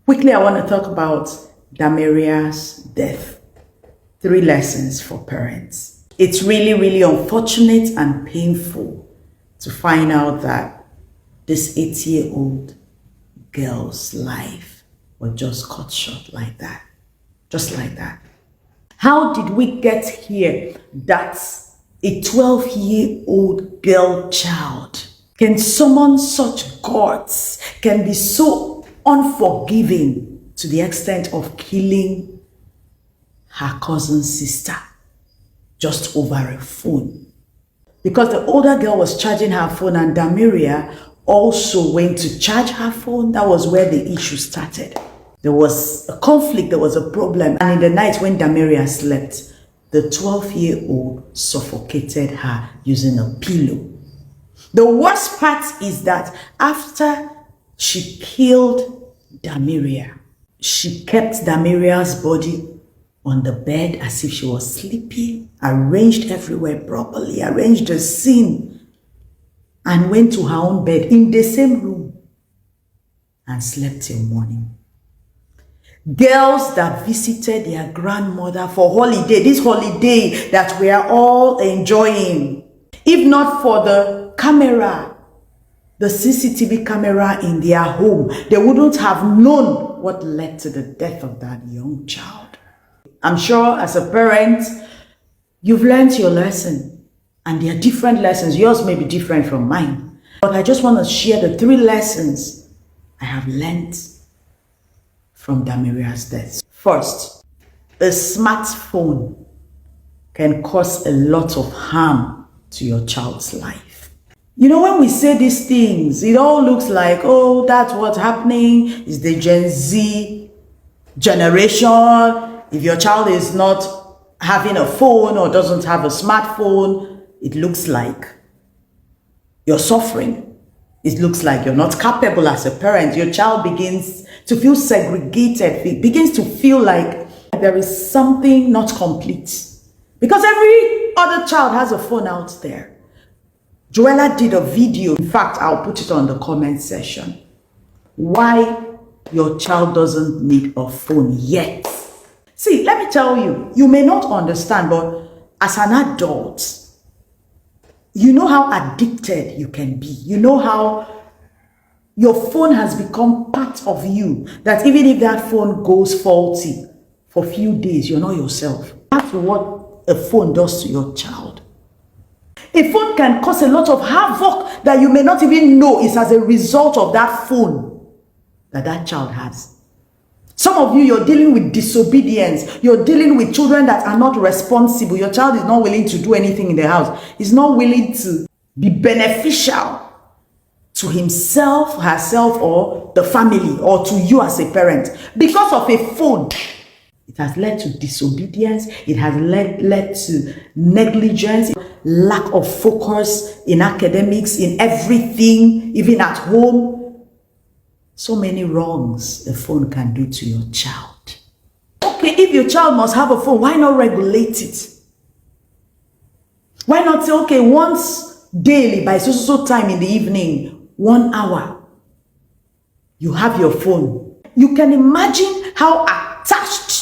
Quickly, I want to talk about Damaria's death. 3 lessons for parents. It's really, really unfortunate and painful to find out that this 8-year-old girl's life was just cut short like that. Just like that. How did we get here that a 12-year-old girl child can summon such gods, can be so unforgiving to the extent of killing her cousin's sister just over a phone? Because the older girl was charging her phone and Damaria also went to charge her phone. That was where the issue started. There was a conflict, there was a problem. And in the night when Damaria slept, the 12-year-old suffocated her using a pillow. The worst part is that after she killed Damaria, she kept Damaria's body on the bed as if she was sleeping, arranged everywhere properly, arranged the scene, and went to her own bed in the same room and slept till morning. Girls that visited their grandmother for holiday, this holiday that we are all enjoying, if not for the camera, the CCTV camera in their home, they wouldn't have known what led to the death of that young child. I'm sure as a parent, you've learned your lesson, and there are different lessons. Yours may be different from mine, but I just want to share the 3 lessons I have learned from Damaria's death. First, a smartphone can cause a lot of harm to your child's life. You know, when we say these things, it all looks like, oh, that's what's happening. It's the Gen Z generation. If your child is not having a phone or doesn't have a smartphone, it looks like you're suffering. It looks like you're not capable as a parent. Your child begins to feel segregated. It begins to feel like there is something not complete. Because every other child has a phone out there. Joella did a video. In fact, I'll put it on the comment section. Why your child doesn't need a phone yet. See, let me tell you, you may not understand, but as an adult, you know how addicted you can be. You know how your phone has become part of you, that even if that phone goes faulty for a few days, you're not yourself. That's what a phone does to your child. A phone can cause a lot of havoc that you may not even know is as a result of that phone that that child has. Some of you, you're dealing with disobedience. You're dealing with children that are not responsible. Your child is not willing to do anything in the house. He's not willing to be beneficial to himself, herself, or the family, or to you as a parent. Because of a phone, it has led to disobedience. It has led to negligence, lack of focus in academics, in everything, even at home. So many wrongs a phone can do to your child. Okay, if your child must have a phone, why not regulate it? Why not say, okay, once daily by so time in the evening, 1 hour, you have your phone. You can imagine how attached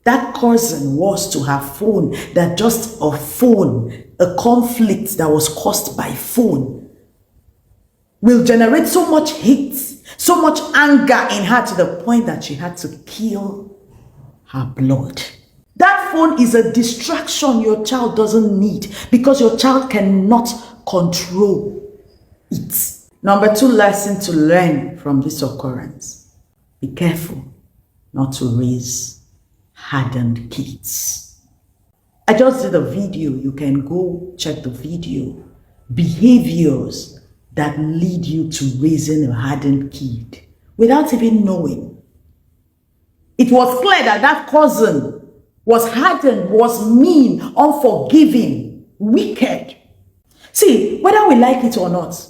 that cousin was to her phone, that just a phone, a conflict that was caused by phone, will generate so much hate, so much anger in her to the point that she had to kill her blood. That phone is a distraction your child doesn't need because your child cannot control it. Number 2 lesson to learn from this occurrence. Be careful not to raise hardened kids. I just did a video. You can go check the video. Behaviors that lead you to raising a hardened kid without even knowing. It was clear that that cousin was hardened, was mean, unforgiving, wicked. See, whether we like it or not,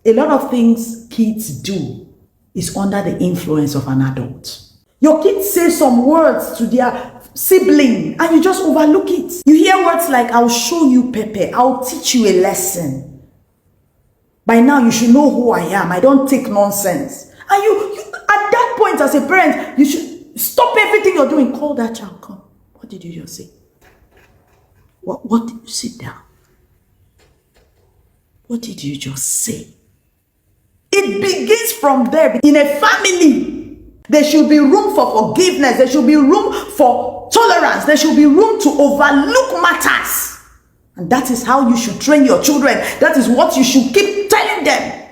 a lot of things kids do is under the influence of an adult. Your kids say some words to their sibling and you just overlook it. You hear words like, I'll show you Pepe, I'll teach you a lesson. By now, you should know who I am. I don't take nonsense. And At that point, as a parent, you should stop everything you're doing. Call that child. Come. What did you just say? What did you sit down? What did you just say? It begins from there. In a family, there should be room for forgiveness. There should be room for tolerance. There should be room to overlook matters. And that is how you should train your children. That is what you should keep telling them.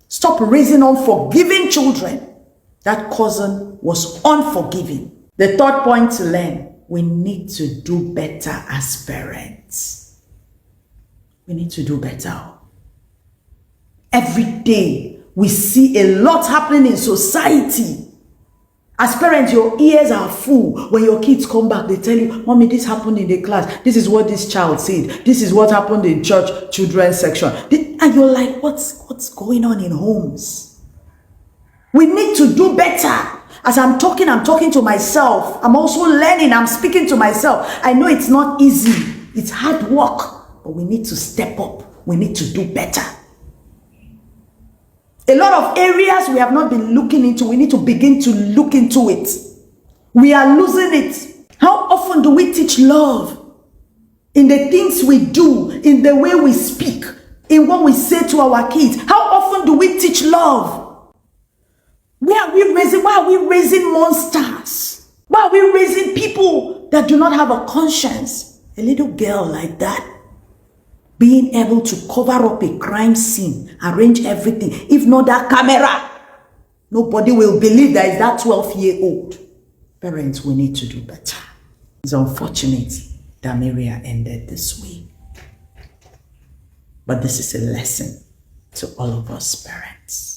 Stop raising unforgiving children. That cousin was unforgiving. The third point to learn, we need to do better as parents. We need to do better. Every day, we see a lot happening in society. As parents, your ears are full. When your kids come back, they tell you, Mommy, this happened in the class. This is what this child said. This is what happened in church children's section. And you're like, what's going on in homes? We need to do better. As I'm talking to myself. I'm also learning. I'm speaking to myself. I know it's not easy. It's hard work. But we need to step up. We need to do better. A lot of areas we have not been looking into, we need to begin to look into it. We are losing it. How often do we teach love? In the things we do, in the way we speak, in what we say to our kids. How often do we teach love? Why are we raising monsters? Why are we raising people that do not have a conscience? A little girl like that, being able to cover up a crime scene, arrange everything. If not that camera, nobody will believe that is that 12-year-old. Parents, we need to do better. It's unfortunate that Maria ended this way. But this is a lesson to all of us parents.